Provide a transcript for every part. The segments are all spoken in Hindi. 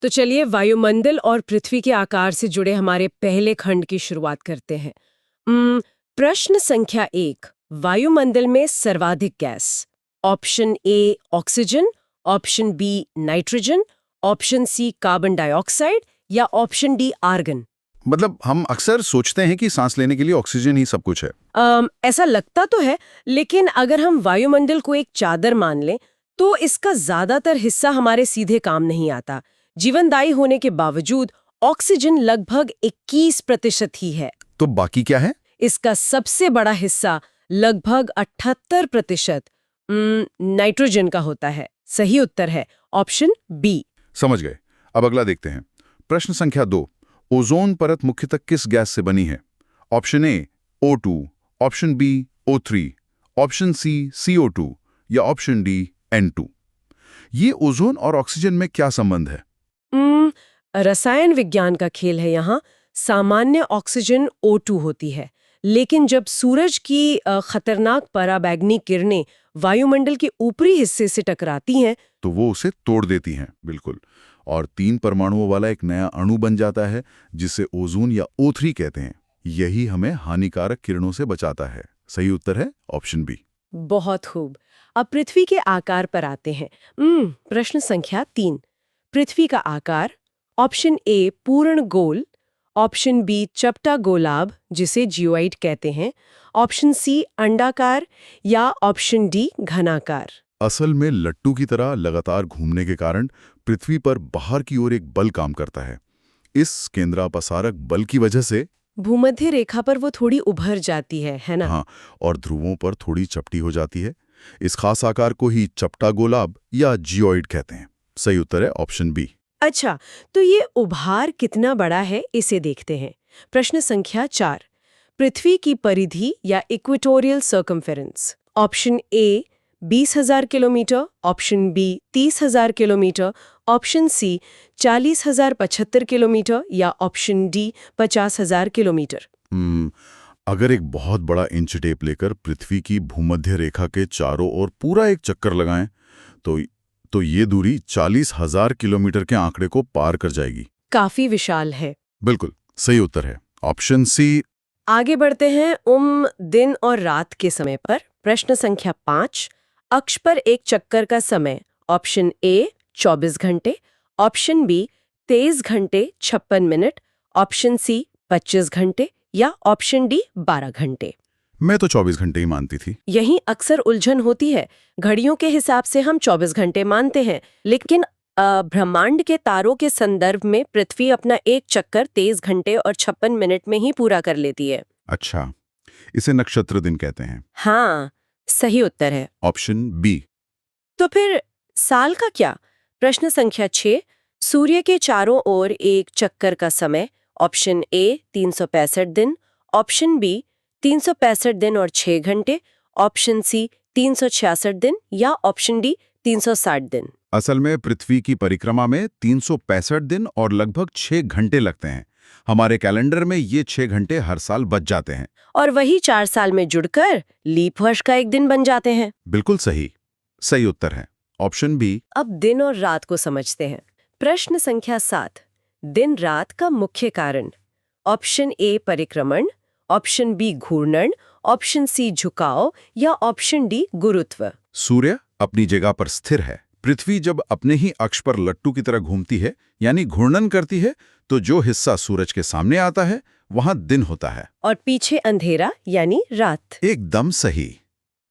तो चलिए वायुमंडल और पृथ्वी के आकार से जुड़े हमारे पहले खंड की शुरुआत करते हैं। प्रश्न संख्या 1, वायुमंडल में सर्वाधिक गैस। Option A oxygen, option B nitrogen, option C carbon dioxide या ऑप्शन डी आर्गन। मतलब हम अक्सर सोचते हैं कि सांस लेने के लिए ऑक्सीजन ही सब कुछ है। ऐसा लगता तो है, लेकिन अगर हम वायुमंडल को एक चादर मान लें तो इसका ज्यादातर हिस्सा हमारे सीधे काम नहीं आता। जीवनदायी होने के बावजूद ऑक्सीजन लगभग 21% ही है। तो बाकी क्या है? इसका सबसे बड़ा हिस्सा लगभग 78% नाइट्रोजन का होता है। सही उत्तर है ऑप्शन बी। समझ गए। अब अगला देखते हैं। प्रश्न संख्या 2, ओजोन परत मुख्यतः किस गैस से बनी है? Option A O2, option B O3, option C CO2 या ऑप्शन डी N2। ये ओजोन और ऑक्सीजन में क्या संबंध है? रसायन विज्ञान का खेल है यहाँ। सामान्य ऑक्सीजन O2 होती है, लेकिन जब सूरज की खतरनाक पराबैंगनी किरणें वायुमंडल के ऊपरी हिस्से से टकराती हैं तो वो उसे तोड़ देती हैं, बिल्कुल, और 3 परमाणुओं वाला एक नया अणु बन जाता है जिसे ओजोन या O3 कहते हैं। यही हमें हानिकारक किरणों से बचाता है। सही उत्तर है ऑप्शन बी। बहुत खूब। अब पृथ्वी के आकार पर आते हैं। प्रश्न संख्या 3, पृथ्वी का आकार। ऑप्शन ए पूर्ण गोल, ऑप्शन बी चपटा गोलाभ जिसे जियोइड कहते हैं, ऑप्शन सी अंडाकार या ऑप्शन डी घनाकार। असल में लट्टू की तरह लगातार घूमने के कारण पृथ्वी पर बाहर की ओर एक बल काम करता है। इस केंद्रापसारक बल की वजह से भूमध्य रेखा पर वो थोड़ी उभर जाती है ना? हाँ, और ध्रुवों पर थोड़ी चपटी हो जाती है। इस खास आकार को ही चपटा गोलाभ या जियोइड कहते हैं। सही उत्तर है ऑप्शन बी। अच्छा, तो ये उभार कितना बड़ा है इसे देखते हैं। प्रश्न संख्या 4, पृथ्वी की परिधि या equatorial circumference. Option A 20,000 kilometre, option B 30,000 kilometre, option C 40,075 kilometre या ऑप्शन डी 50,000 किलोमीटर। अगर एक बहुत बड़ा इंच टेप लेकर पृथ्वी की भूमध्य रेखा के चारों ओर पूरा एक चक्कर लगाएं तो ये दूरी 40,000 किलोमीटर के आंकड़े को पार कर जाएगी। काफी विशाल है। बिल्कुल सही उत्तर है ऑप्शन सी। आगे बढ़ते हैं दिन और रात के समय पर। प्रश्न संख्या 5, अक्ष पर एक चक्कर का समय। ऑप्शन ए 24 घंटे, ऑप्शन बी 23 घंटे 56 मिनट, ऑप्शन सी 25 घंटे या ऑप्शन डी 12 घंटे। मैं तो 24 घंटे ही मानती थी। यही अक्सर उलझन होती है। घड़ियों के हिसाब से हम 24 घंटे मानते हैं, लेकिन ब्रह्मांड के तारों के संदर्भ में पृथ्वी अपना एक चक्कर 23 घंटे और 56 मिनट में ही पूरा कर लेती है। अच्छा, इसे नक्षत्र दिन कहते हैं। हाँ, सही उत्तर है ऑप्शन बी। तो फिर साल का क्या? प्रश्न संख्या 6, सूर्य के चारों ओर एक चक्कर का समय। ऑप्शन ए 365 दिन, ऑप्शन बी 365 दिन और 6 घंटे, ऑप्शन सी 366 दिन या ऑप्शन डी 360 दिन। असल में पृथ्वी की परिक्रमा में 365 दिन और लगभग 6 घंटे लगते हैं। हमारे कैलेंडर में ये 6 घंटे हर साल बच जाते हैं और वही 4 साल में जुड़कर लीप वर्ष का एक दिन बन जाते हैं। बिल्कुल सही। सही उत्तर है ऑप्शन बी। अब दिन और रात को समझते हैं। प्रश्न संख्या 7, दिन रात का मुख्य कारण। ऑप्शन ए परिक्रमण, ऑप्शन बी घूर्णन, ऑप्शन सी झुकाव या ऑप्शन डी गुरुत्व। सूर्य अपनी जगह पर स्थिर है। पृथ्वी जब अपने ही अक्ष पर लट्टू की तरह घूमती है यानी घूर्णन करती है, तो जो हिस्सा सूरज के सामने आता है वहां दिन होता है और पीछे अंधेरा यानी रात। एकदम सही।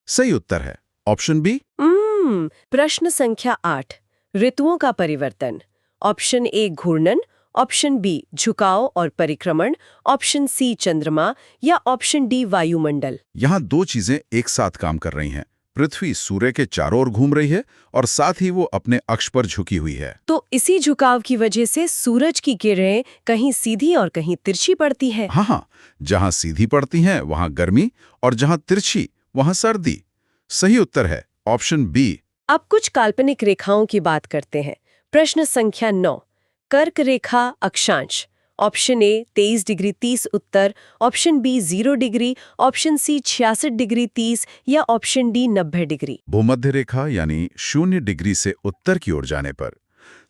सही उत्तर है ऑप्शन बी। प्रश्न संख्या 8, ऋतुओं का परिवर्तन। ऑप्शन ए घूर्णन, ऑप्शन बी झुकाव और परिक्रमण, ऑप्शन सी चंद्रमा या ऑप्शन डी वायुमंडल। यहाँ 2 चीजें एक साथ काम कर रही हैं। पृथ्वी सूर्य के चारों ओर घूम रही है और साथ ही वो अपने अक्ष पर झुकी हुई है। तो इसी झुकाव की वजह से सूरज की किरणें कहीं सीधी और कहीं तिरछी पड़ती है। हाँ, जहाँ सीधी पड़ती हैं वहाँ गर्मी और जहाँ तिरछी वहाँ सर्दी। सही उत्तर है ऑप्शन बी। अब कुछ काल्पनिक रेखाओं की बात करते हैं। प्रश्न संख्या 9, कर्क रेखा अक्षांश। ऑप्शन ए 23 डिग्री 30 उत्तर, option B 0 degree, option C 66 degree 30 या ऑप्शन डी 90 डिग्री। भूमध्य रेखा यानी 0 डिग्री से उत्तर की ओर जाने पर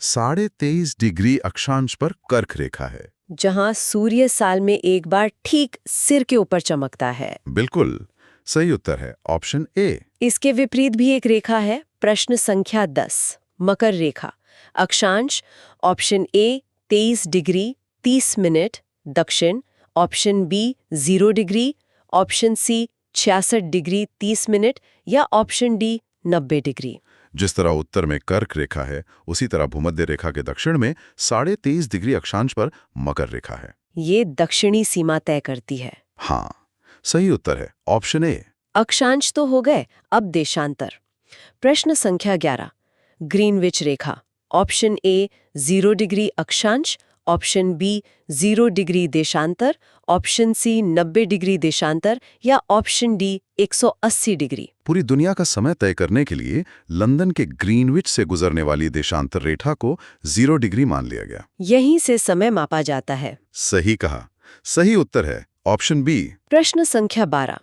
23.5 डिग्री अक्षांश पर कर्क रेखा है। जहां सूर्य साल में एक बार ठीक सिर के ऊपर चमकता है। बिल्कुल सही उत्तर है ऑप्शन ए। इसके विपरीत भी एक रेखा है, प्रश्न संख्या 10, मकर रेखा। अक्षांश ऑप्शन ए 23 डिग्री 30 मिनट दक्षिण, option B 0 degree, option C 66 degree 30 minute या ऑप्शन डी 90 डिग्री। जिस तरह उत्तर में कर्क रेखा है, उसी तरह भूमध्य रेखा के दक्षिण में 23.5 डिग्री अक्षांश पर मकर रेखा है। ये दक्षिणी सीमा तय करती है। हाँ, सही उत्तर है ऑप्शन ए। अक्षांश तो हो गए, अब देशांतर। प्रश्न संख्या 11, Greenwich Rekha. Option A 0 degree अक्षांश, ऑप्शन बी 0 डिग्री देशांतर, ऑप्शन सी 90 डिग्री देशांतर या ऑप्शन डी 180 डिग्री। पूरी दुनिया का समय तय करने के लिए लंदन के ग्रीनविच से गुजरने वाली देशांतर रेखा को 0 डिग्री मान लिया गया। यहीं से समय मापा जाता है। सही कहा, सही उत्तर है ऑप्शन बी। प्रश्न संख्या 12,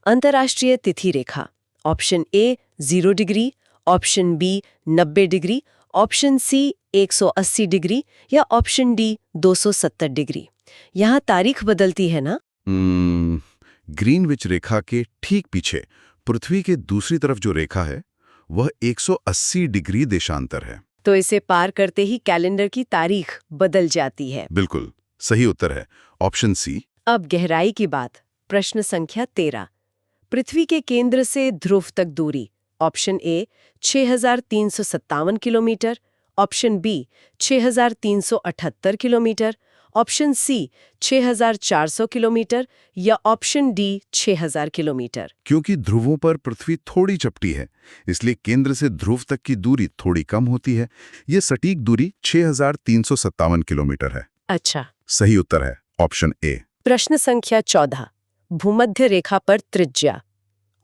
अंतर्राष्ट्रीय तिथि रेखा। Option A 0 degree, option B 90 degree, option C 180 degree या ऑप्शन डी 270 डिग्री। यहाँ तारीख बदलती है ना? ग्रीनविच रेखा के ठीक पीछे पृथ्वी के दूसरी तरफ जो रेखा है वह 180 डिग्री देशांतर है। तो इसे पार करते ही कैलेंडर की तारीख बदल जाती है। बिल्कुल सही उत्तर है ऑप्शन सी। अब गहराई की बात। प्रश्न संख्या 13, पृथ्वी के केंद्र से ध्रुव तक दूरी। Option A 6357 kilometre, option B 6378 kilometre, option C 6400 kilometre या ऑप्शन डी 6000 किलोमीटर। क्योंकि ध्रुवों पर पृथ्वी थोड़ी चपटी है, इसलिए केंद्र से ध्रुव तक की दूरी थोड़ी कम होती है। ये सटीक दूरी 6357 किलोमीटर है। अच्छा, सही उत्तर है ऑप्शन ए। प्रश्न संख्या 14, भूमध्य रेखा पर त्रिज्या।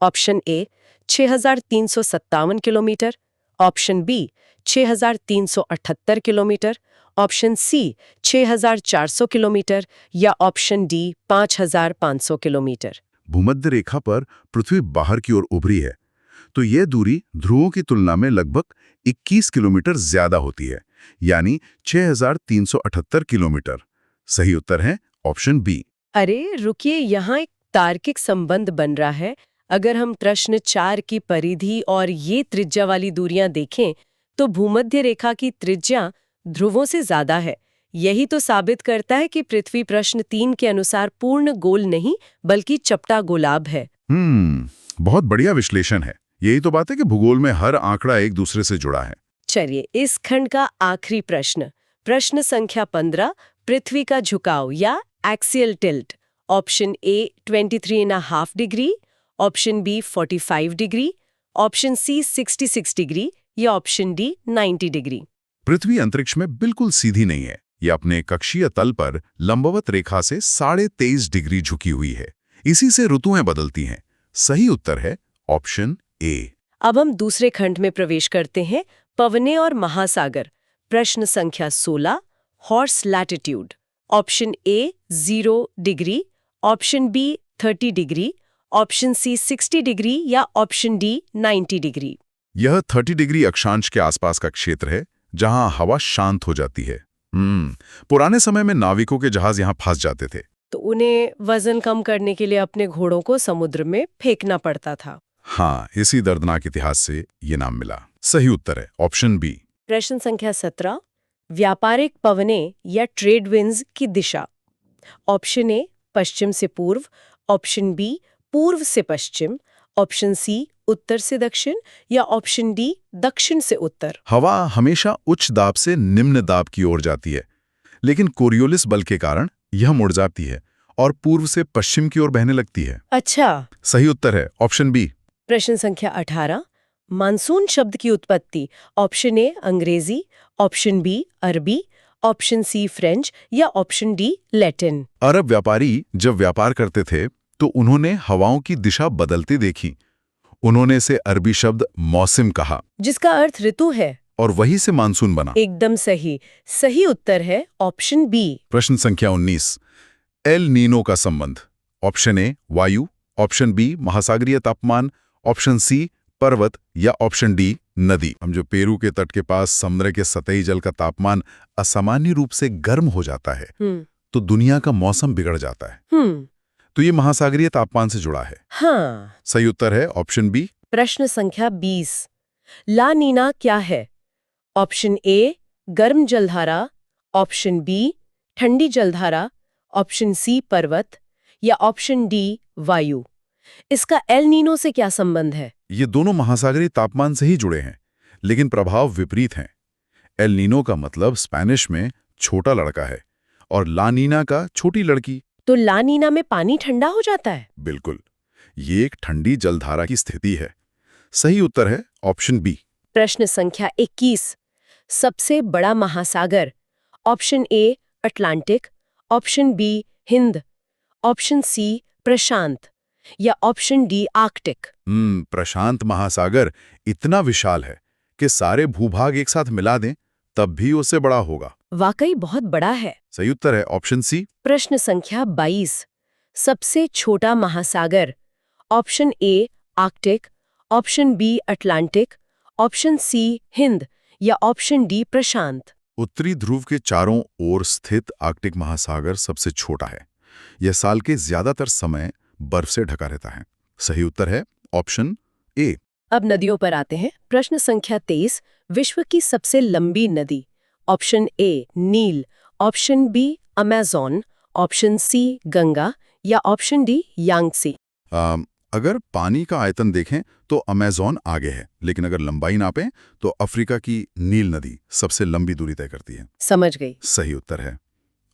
Option A 6357 kilometre, option B 6378 kilometre, option C 6400 kilometre या ऑप्शन डी 5500 किलोमीटर। भूमध्य रेखा पर पृथ्वी बाहर की ओर उभरी है, तो यह दूरी ध्रुवों की तुलना में लगभग 21 किलोमीटर ज्यादा होती है, यानी 6378 किलोमीटर। सही उत्तर है ऑप्शन बी। अरे रुकिए, यहाँ एक तार्किक संबंध बन रहा है। अगर हम प्रश्न 4 की परिधि और ये त्रिज्या वाली दूरियां देखें तो भूमध्य रेखा की त्रिज्या ध्रुवों से ज्यादा है। यही तो साबित करता है कि पृथ्वी प्रश्न 3 के अनुसार पूर्ण गोल नहीं बल्कि चपटा गोलाब है। बहुत बढ़िया विश्लेषण है। यही तो बात है कि भूगोल में हर आंकड़ा एक दूसरे से जुड़ा है। चलिए, इस खंड का आखिरी प्रश्न, प्रश्न संख्या 15, पृथ्वी का झुकाव या axial tilt. Option A 23.5 degree, option B 45 degree, option C 66 degree या ऑप्शन डी 90 डिग्री। पृथ्वी अंतरिक्ष में बिल्कुल सीधी नहीं है। यह अपने कक्षीय तल पर लंबवत रेखा से 23.5 डिग्री झुकी हुई है। इसी से ऋतुएं बदलती हैं। सही उत्तर है ऑप्शन ए। अब हम दूसरे खंड में प्रवेश करते हैं, पवने और महासागर। प्रश्न संख्या 16, horse latitude. Option A 0 degree, option B 30 degree, option C 60 degree या ऑप्शन डी 90 डिग्री। यह 30 डिग्री अक्षांश के आसपास का क्षेत्र है जहां हवा शांत हो जाती है। पुराने समय में नाविकों के जहाज यहां फंस जाते थे, तो उन्हें वजन कम करने के लिए अपने घोड़ों को समुद्र में फेंकना पड़ता था। हाँ, इसी दर्दनाक इतिहास से ये नाम मिला। सही उत्तर है ऑप्शन बी। प्रश्न संख्या 17, व्यापारिक पवने या ट्रेड विंड्स की दिशा। ऑप्शन ए पश्चिम से पूर्व, ऑप्शन बी पूर्व से पश्चिम, ऑप्शन सी उत्तर से दक्षिण या ऑप्शन डी दक्षिण से उत्तर। हवा हमेशा उच्च दाब से निम्न दाब की ओर जाती है, लेकिन कोरियोलिस बल के कारण यह मुड़ जाती है और पूर्व से पश्चिम की ओर बहने लगती है। अच्छा, सही उत्तर है ऑप्शन बी। प्रश्न संख्या 18, मानसून शब्द की उत्पत्ति। ऑप्शन ए अंग्रेजी, ऑप्शन बी अरबी, ऑप्शन सी फ्रेंच या ऑप्शन डी लैटिन। अरब व्यापारी जब व्यापार करते थे तो उन्होंने हवाओं की दिशा बदलती देखी। उन्होंने इसे अरबी शब्द मौसम कहा, जिसका अर्थ ऋतु है, और वहीं से मानसून बना। एकदम सही। सही उत्तर है ऑप्शन बी। प्रश्न संख्या 19, एल नीनो का संबंध। ऑप्शन ए वायु, ऑप्शन बी महासागरीय तापमान, ऑप्शन सी पर्वत या ऑप्शन डी नदी। हम जो पेरू के तट के पास समुद्र के सतही जल का तापमान असामान्य रूप से गर्म हो जाता है तो दुनिया का मौसम बिगड़ जाता है। तो ये महासागरीय तापमान से जुड़ा है। हाँ। सही उत्तर है ऑप्शन बी। प्रश्न संख्या 20। ला नीना क्या है? ऑप्शन ए गर्म जलधारा, ऑप्शन बी ठंडी जलधारा, ऑप्शन सी पर्वत या ऑप्शन डी वायु। इसका एल नीनो से क्या संबंध है? ये दोनों महासागरीय तापमान से ही जुड़े हैं, लेकिन प्रभाव विपरीत हैं। एल नीनो का मतलब स्पेनिश में छोटा लड़का है और ला नीना का छोटी लड़की। तो ला नीना में पानी ठंडा हो जाता है? बिल्कुल, ये एक ठंडी जलधारा की स्थिति है। सही उत्तर है ऑप्शन बी। प्रश्न संख्या 21। सबसे बड़ा महासागर? Option A Atlantic, option B Hind, option C प्रशांत या ऑप्शन डी आर्कटिक। प्रशांत महासागर इतना विशाल है कि सारे भूभाग एक साथ मिला दें तब भी उससे बड़ा होगा। वाकई बहुत बड़ा है। सही उत्तर है ऑप्शन सी। प्रश्न संख्या 22। सबसे छोटा महासागर? Option A Arctic, option B Atlantic, option C Hind या ऑप्शन डी प्रशांत। उत्तरी ध्रुव के चारों ओर स्थित आर्कटिक महासागर सबसे छोटा है। यह साल के ज्यादातर समय बर्फ से ढका रहता है। सही उत्तर है ऑप्शन ए। अब नदियों पर आते हैं। प्रश्न संख्या 23। विश्व की सबसे लंबी नदी? ऑप्शन ए नील, option B Amazon, option C Ganga या ऑप्शन डी यांगसी। अगर पानी का आयतन देखें तो अमेज़न आगे है, लेकिन अगर लंबाई नापें तो अफ्रीका की नील नदी सबसे लंबी दूरी तय करती है। समझ गई। सही उत्तर है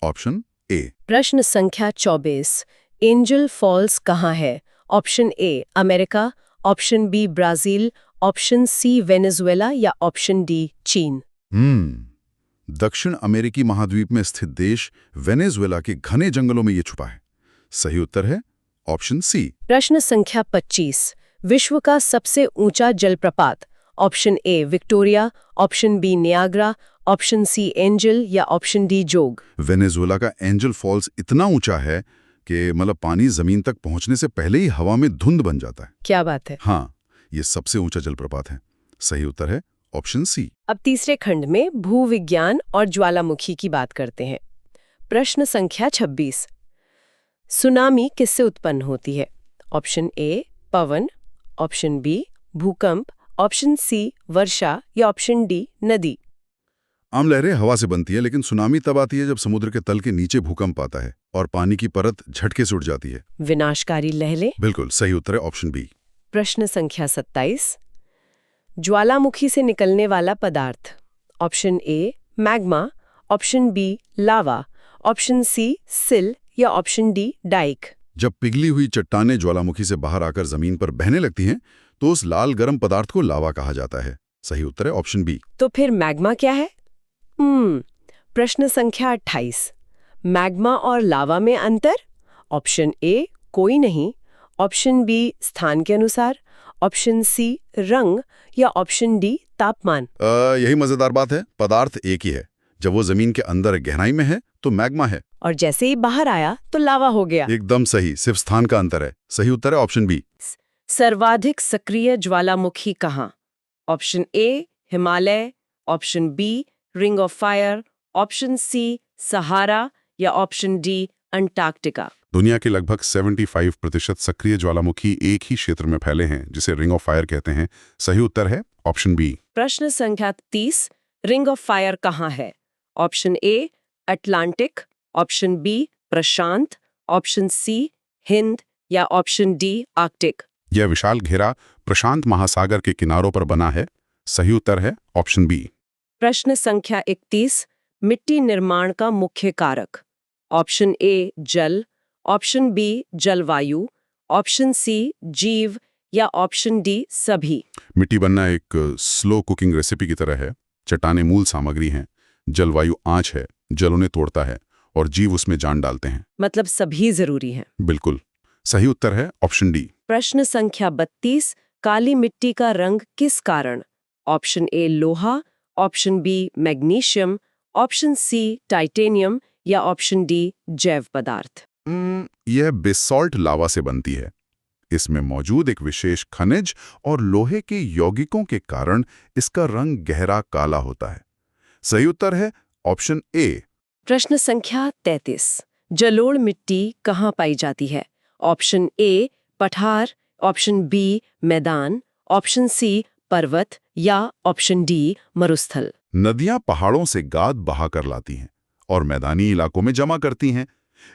ऑप्शन ए। प्रश्न संख्या 24। एंजल फॉल्स कहाँ है? Option A America, option B Brazil, option C Venezuela या ऑप्शन डी चीन। दक्षिण अमेरिकी महाद्वीप में स्थित देश वेनेजुएला के घने जंगलों में ये छुपा है। सही उत्तर है ऑप्शन सी। प्रश्न संख्या 25। विश्व का सबसे ऊंचा जलप्रपात? Option A Victoria, option B Niagara, option C Angel या ऑप्शन डी जोग। वेनेजुएला का एंजल फॉल्स इतना ऊंचा है कि मतलब पानी जमीन तक पहुंचने से पहले ही हवा में धुंध बन जाता है। क्या बात है। हाँ, ये सबसे ऊंचा जलप्रपात है। सही उत्तर है ऑप्शन सी। अब तीसरे खंड में भूविज्ञान और ज्वालामुखी की बात करते हैं। प्रश्न संख्या 26। सुनामी किससे उत्पन्न होती है? ऑप्शन ए पवन, ऑप्शन बी भूकंप, ऑप्शन सी वर्षा या ऑप्शन डी नदी। आम लहरें हवा से बनती है, लेकिन सुनामी तब आती है जब समुद्र के तल के नीचे भूकंप आता है और पानी की परत झटके से उठ जाती है। विनाशकारी लहरें। बिल्कुल सही उत्तर है ऑप्शन बी। प्रश्न संख्या 27। ज्वालामुखी से निकलने वाला पदार्थ? Option A magma, option B lava, option C sill या ऑप्शन डी डाइक। जब पिघली हुई चट्टानें ज्वालामुखी से बाहर आकर जमीन पर बहने लगती हैं तो उस लाल गर्म पदार्थ को लावा कहा जाता है। सही उत्तर है ऑप्शन बी। तो फिर मैग्मा क्या है? प्रश्न संख्या 28। मैग्मा और लावा में अंतर? ऑप्शन ए कोई नहीं, ऑप्शन बी स्थान के अनुसार, ऑप्शन सी रंग या ऑप्शन डी तापमान। यही मजेदार बात है, पदार्थ एक ही है। जब वो जमीन के अंदर गहराई में है तो मैग्मा है और जैसे ही बाहर आया तो लावा हो गया। एकदम सही, सिर्फ स्थान का अंतर है। सही उत्तर है ऑप्शन बी। सर्वाधिक सक्रिय ज्वालामुखी कहाँ? Option A Himalaya, option B ring of fire, option C Sahara या ऑप्शन डी अंटार्कटिका। दुनिया के लगभग 75% सक्रिय ज्वालामुखी एक ही क्षेत्र में फैले हैं, जिसे रिंग ऑफ फायर कहते हैं। सही उत्तर है ऑप्शन बी। प्रश्न संख्या 30। रिंग ऑफ फायर कहाँ है? Option A Atlantic, option B प्रशांत, ऑप्शन सी हिंद या ऑप्शन डी आर्कटिक। यह विशाल घेरा प्रशांत महासागर के किनारों पर बना है। सही उत्तर है ऑप्शन बी। प्रश्न संख्या 31। मिट्टी निर्माण का मुख्य कारक? ऑप्शन ए जल, ऑप्शन बी जलवायु, ऑप्शन सी जीव या ऑप्शन डी सभी। मिट्टी बनना एक स्लो कुकिंग रेसिपी की तरह है। चट्टानें मूल सामग्री हैं, जलवायु आंच है, जल उन्हें तोड़ता है और जीव उसमें जान डालते हैं। मतलब सभी जरूरी हैं। बिल्कुल सही उत्तर है ऑप्शन डी। प्रश्न संख्या 32। काली मिट्टी का रंग किस कारण? ऑप्शन ए लोहा, option B magnesium, option C titanium या ऑप्शन डी जैव पदार्थ। यह बेसॉल्ट लावा से बनती है। इसमें मौजूद एक विशेष खनिज और लोहे के यौगिकों के कारण इसका रंग गहरा काला होता है। सही उत्तर है ऑप्शन ए। प्रश्न संख्या 33। जलोढ़ मिट्टी कहाँ पाई जाती है? ऑप्शन ए पठार, ऑप्शन बी मैदान, ऑप्शन सी पर्वत या ऑप्शन डी मरुस्थल। नदियां पहाड़ों से गाद बहा कर लाती हैं और मैदानी इलाकों में जमा करती हैं,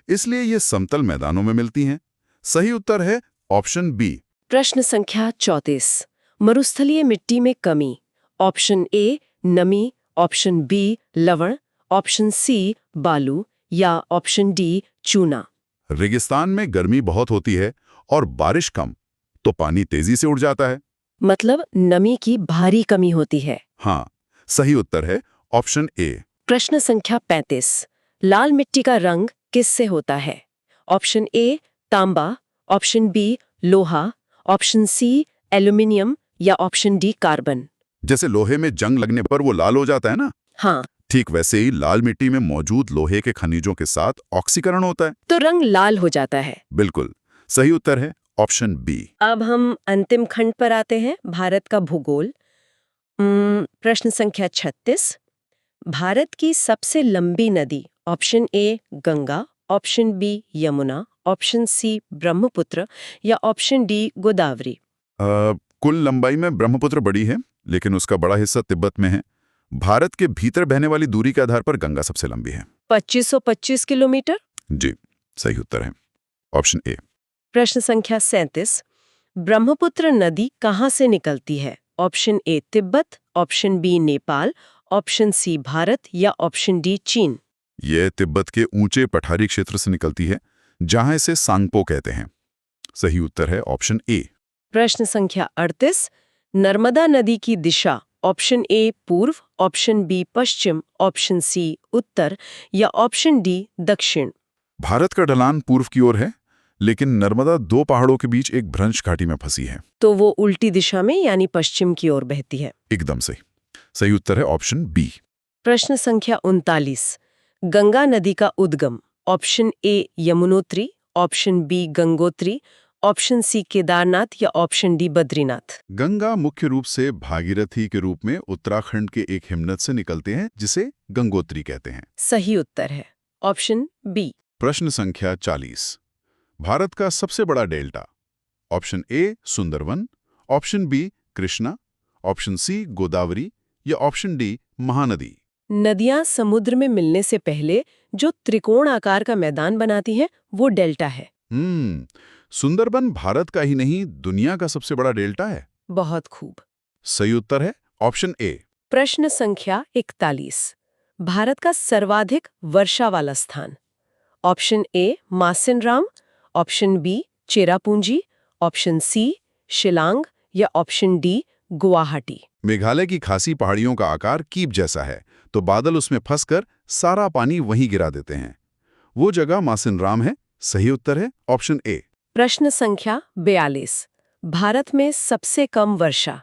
इसलिए ये समतल मैदानों में मिलती हैं। सही उत्तर है ऑप्शन बी। प्रश्न संख्या 34। मरुस्थलीय मिट्टी में कमी। ऑप्शन ए नमी, ऑप्शन बी लवण, ऑप्शन सी बालू या ऑप्शन डी चूना। रेगिस्तान में गर्मी बहुत होती है और बारिश कम, तो पानी तेजी से उड़ जाता है। मतलब नमी की भारी कमी होती है। हाँ, सही उत्तर है ऑप्शन ए। प्रश्न संख्या 35। लाल मिट्टी का रंग किससे होता है? ऑप्शन ए तांबा, ऑप्शन बी लोहा, ऑप्शन सी एल्यूमिनियम या ऑप्शन डी कार्बन। जैसे लोहे में जंग लगने पर वो लाल हो जाता है ना, हाँ, ठीक वैसे ही लाल मिट्टी में मौजूद लोहे के खनिजों के साथ ऑक्सीकरण होता है, तो रंग लाल हो जाता है। बिल्कुल सही उत्तर है ऑप्शन बी। अब हम अंतिम खंड पर आते हैं, भारत का भूगोल। प्रश्न संख्या 36। भारत की सबसे लंबी नदी। Option A Ganga, option B Yamuna, option C Brahmaputra या ऑप्शन डी गोदावरी। कुल लंबाई में ब्रह्मपुत्र बड़ी है, लेकिन उसका बड़ा हिस्सा तिब्बत में है। भारत के भीतर बहने वाली दूरी के आधार पर गंगा सबसे लंबी है। 2525 किलोमीटर। जी, सही उत्तर है ऑप्शन ए। प्रश्न संख्या 37। ब्रह्मपुत्र नदी कहाँ से निकलती है? Option A Tibet, option B Nepal, option C Bharat या ऑप्शन डी चीन। यह तिब्बत के ऊंचे पठारी क्षेत्र से निकलती है, जहां इसे सांगपो कहते हैं। सही उत्तर है ऑप्शन ए। प्रश्न संख्या 38। नर्मदा नदी की दिशा। ऑप्शन ए पूर्व, ऑप्शन बी पश्चिम, ऑप्शन सी उत्तर या ऑप्शन डी दक्षिण। भारत का ढलान पूर्व की ओर है, लेकिन नर्मदा दो पहाड़ों के बीच एक भ्रंश घाटी में फंसी है, तो वो उल्टी दिशा में यानी पश्चिम की ओर बहती है। एकदम सही। सही उत्तर है ऑप्शन बी। प्रश्न संख्या 39। गंगा नदी का उद्गम। Option A Yamunotri, option B Gangotri, option C Kedarnath या ऑप्शन डी बद्रीनाथ। गंगा मुख्य रूप से भागीरथी के रूप में उत्तराखंड के एक हिमनद से निकलते हैं, जिसे गंगोत्री कहते हैं। सही उत्तर है ऑप्शन बी। प्रश्न संख्या 40। भारत का सबसे बड़ा delta. Option A Sundarban, option B Krishna, option C Godavari या ऑप्शन डी महानदी। नदियां समुद्र में मिलने से पहले जो त्रिकोण आकार का मैदान बनाती हैं, वो डेल्टा है। सुंदरबन भारत का ही नहीं, दुनिया का सबसे बड़ा डेल्टा है। बहुत खूब। सही उत्तर है ऑप्शन ए। प्रश्न संख्या 41। भारत का सर्वाधिक वर्षा वाला स्थान। Option A Mawsynram, option B Cherrapunji, option C Shillong या ऑप्शन डी गुवाहाटी। मेघालय की खासी पहाड़ियों का आकार कीप जैसा है, तो बादल उसमें फंसकर सारा पानी वहीं गिरा देते हैं। वो जगह मासिनराम है। सही उत्तर है ऑप्शन ए। प्रश्न संख्या 42। भारत में सबसे कम वर्षा।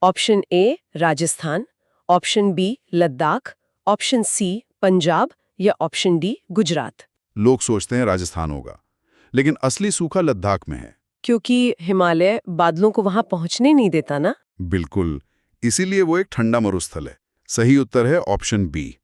Option A Rajasthan, option B Ladakh, option C Punjab या ऑप्शन डी गुजरात। लोग सोचते हैं राजस्थान होगा, लेकिन असली सूखा लद्दाख में है। क्योंकि हिमालय बादलों को वहां पहुंचने नहीं देता ना। बिल्कुल, इसीलिए वो एक ठंडा मरुस्थल है। सही उत्तर है ऑप्शन बी।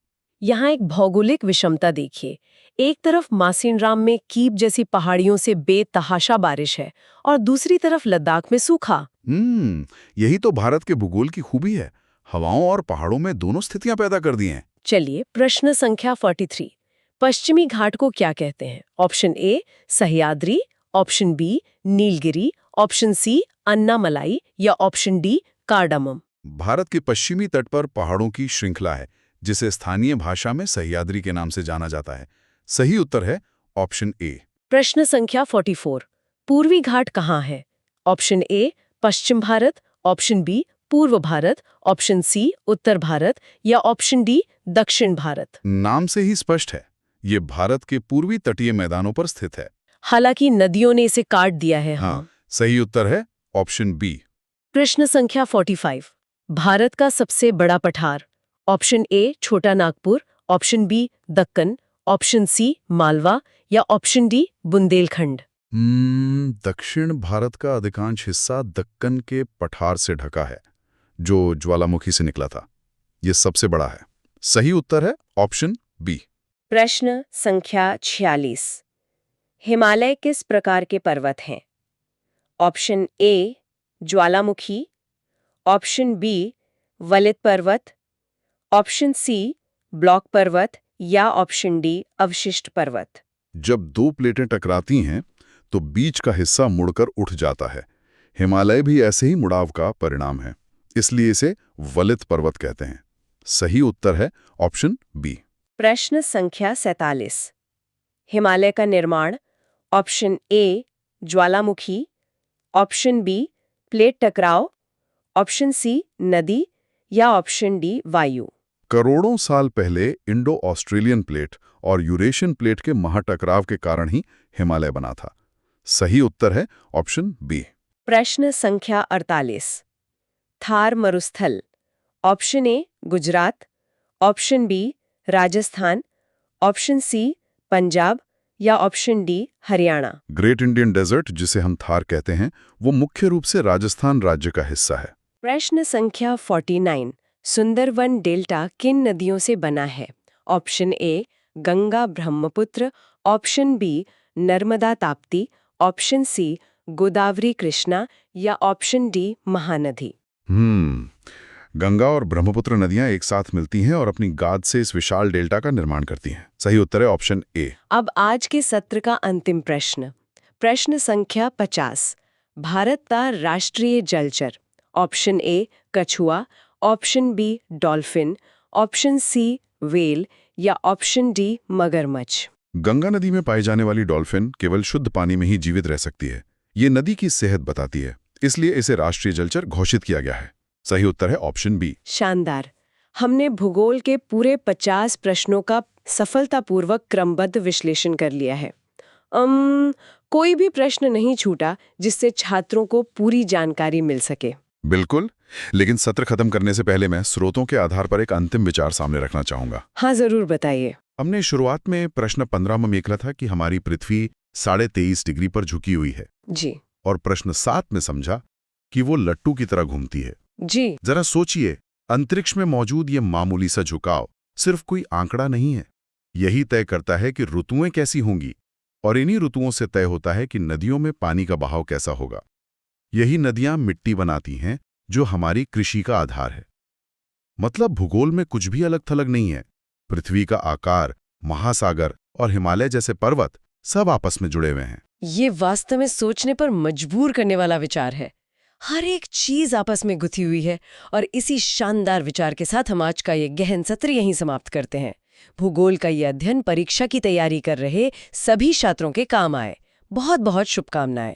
यहाँ एक भौगोलिक विषमता देखिए। एक तरफ मासिनराम में कीप जैसी पहाड़ियों से बेतहाशा बारिश है और दूसरी तरफ लद्दाख में सूखा। यही तो भारत के भूगोल की खूबी है। हवाओं और पहाड़ों में दोनों स्थितियां पैदा कर दी हैं। चलिए प्रश्न संख्या 43। पश्चिमी घाट को क्या कहते हैं? Option A Sahyadri, option B Nilgiri, option C Annamalai या ऑप्शन डी कार्डामम। भारत के पश्चिमी तट पर पहाड़ों की श्रृंखला है, जिसे स्थानीय भाषा में सह्याद्री के नाम से जाना जाता है। सही उत्तर है ऑप्शन ए। प्रश्न संख्या 44। पूर्वी घाट कहाँ है? ऑप्शन ए पश्चिम भारत, ऑप्शन बी पूर्व भारत, ऑप्शन सी उत्तर भारत या ऑप्शन डी दक्षिण भारत। नाम से ही स्पष्ट है, ये भारत के पूर्वी तटीय मैदानों पर स्थित है। हालांकि नदियों ने इसे काट दिया है। हाँ, सही उत्तर है ऑप्शन बी। प्रश्न संख्या 45। भारत का सबसे बड़ा पठार। Option A Chota Nagpur, option B Deccan, option C Malwa या ऑप्शन डी बुंदेलखंड। दक्षिण भारत का अधिकांश हिस्सा दक्कन के पठार से ढका है, जो ज्वालामुखी से निकला था। ये सबसे बड़ा है। सही उत्तर है ऑप्शन बी। प्रश्न संख्या 46। हिमालय किस प्रकार के पर्वत हैं? ऑप्शन ए ज्वालामुखी, ऑप्शन बी वलित पर्वत, ऑप्शन सी ब्लॉक पर्वत या ऑप्शन डी अवशिष्ट पर्वत। जब दो प्लेटें टकराती हैं तो बीच का हिस्सा मुड़कर उठ जाता है। हिमालय भी ऐसे ही मुड़ाव का परिणाम है, इसलिए इसे वलित पर्वत कहते हैं। सही उत्तर है ऑप्शन बी। प्रश्न संख्या 47। हिमालय का निर्माण option A Jwalamukhi, option B plate टकराव, ऑप्शन सी नदी या ऑप्शन डी वायु। करोड़ों साल पहले इंडो ऑस्ट्रेलियन प्लेट और यूरेशियन प्लेट के महाटकराव के कारण ही हिमालय बना था। सही उत्तर है ऑप्शन बी। प्रश्न संख्या 48। थार मरुस्थल option A Gujarat, option B Rajasthan, option C Punjab या option D Haryana. Great Indian desert, जिसे हम थार कहते हैं, वो मुख्य रूप से राजस्थान राज्य का हिस्सा है। प्रश्न संख्या 49। सुंदरवन डेल्टा किन नदियों से बना है? Option A Ganga Brahmaputra, option B Narmada Tapti, option C Godavari Krishna या ऑप्शन डी महानदी। गंगा और ब्रह्मपुत्र नदियां एक साथ मिलती हैं और अपनी गाद से इस विशाल डेल्टा का निर्माण करती हैं। सही उत्तर है ऑप्शन ए। अब आज के सत्र का अंतिम प्रश्न, प्रश्न संख्या 50। भारत का राष्ट्रीय जलचर ऑप्शन ए कछुआ, option B dolphin, option C whale या ऑप्शन डी मगरमच्छ। गंगा नदी में पाई जाने वाली डॉल्फिन केवल शुद्ध पानी में ही जीवित रह सकती है। ये नदी की सेहत बताती है, इसलिए इसे राष्ट्रीय जलचर घोषित किया गया है। सही उत्तर है ऑप्शन बी। शानदार। हमने भूगोल के पूरे 50 प्रश्नों का सफलतापूर्वक क्रमबद्ध विश्लेषण कर लिया है। कोई भी प्रश्न नहीं छूटा जिससे छात्रों को पूरी जानकारी मिल सके। बिल्कुल, लेकिन सत्र खत्म करने से पहले मैं स्रोतों के आधार पर एक अंतिम विचार सामने रखना चाहूंगा। हाँ, जरूर बताइए। हमने शुरुआत में प्रश्न 15 में लिखा था कि हमारी पृथ्वी 23.5 डिग्री पर झुकी हुई है जी, और प्रश्न 7 में समझा कि वो लट्टू की तरह घूमती है जी। जरा सोचिए, अंतरिक्ष में मौजूद ये मामूली सा झुकाव सिर्फ कोई आंकड़ा नहीं है। यही तय करता है कि ऋतुएं कैसी होंगी, और इन्हीं ऋतुओं से तय होता है कि नदियों में पानी का बहाव कैसा होगा। यही नदियां मिट्टी बनाती हैं जो हमारी कृषि का आधार है। मतलब भूगोल में कुछ भी अलग थलग नहीं है। पृथ्वी का आकार, महासागर और हिमालय जैसे पर्वत सब आपस में जुड़े हुए हैं। ये वास्तव में सोचने पर मजबूर करने वाला विचार है। हर एक चीज आपस में गुथी हुई है। और इसी शानदार विचार के साथ हम आज का ये गहन सत्र यहीं समाप्त करते हैं। भूगोल का ये अध्ययन परीक्षा की तैयारी कर रहे सभी छात्रों के काम आए। बहुत बहुत शुभकामनाएं।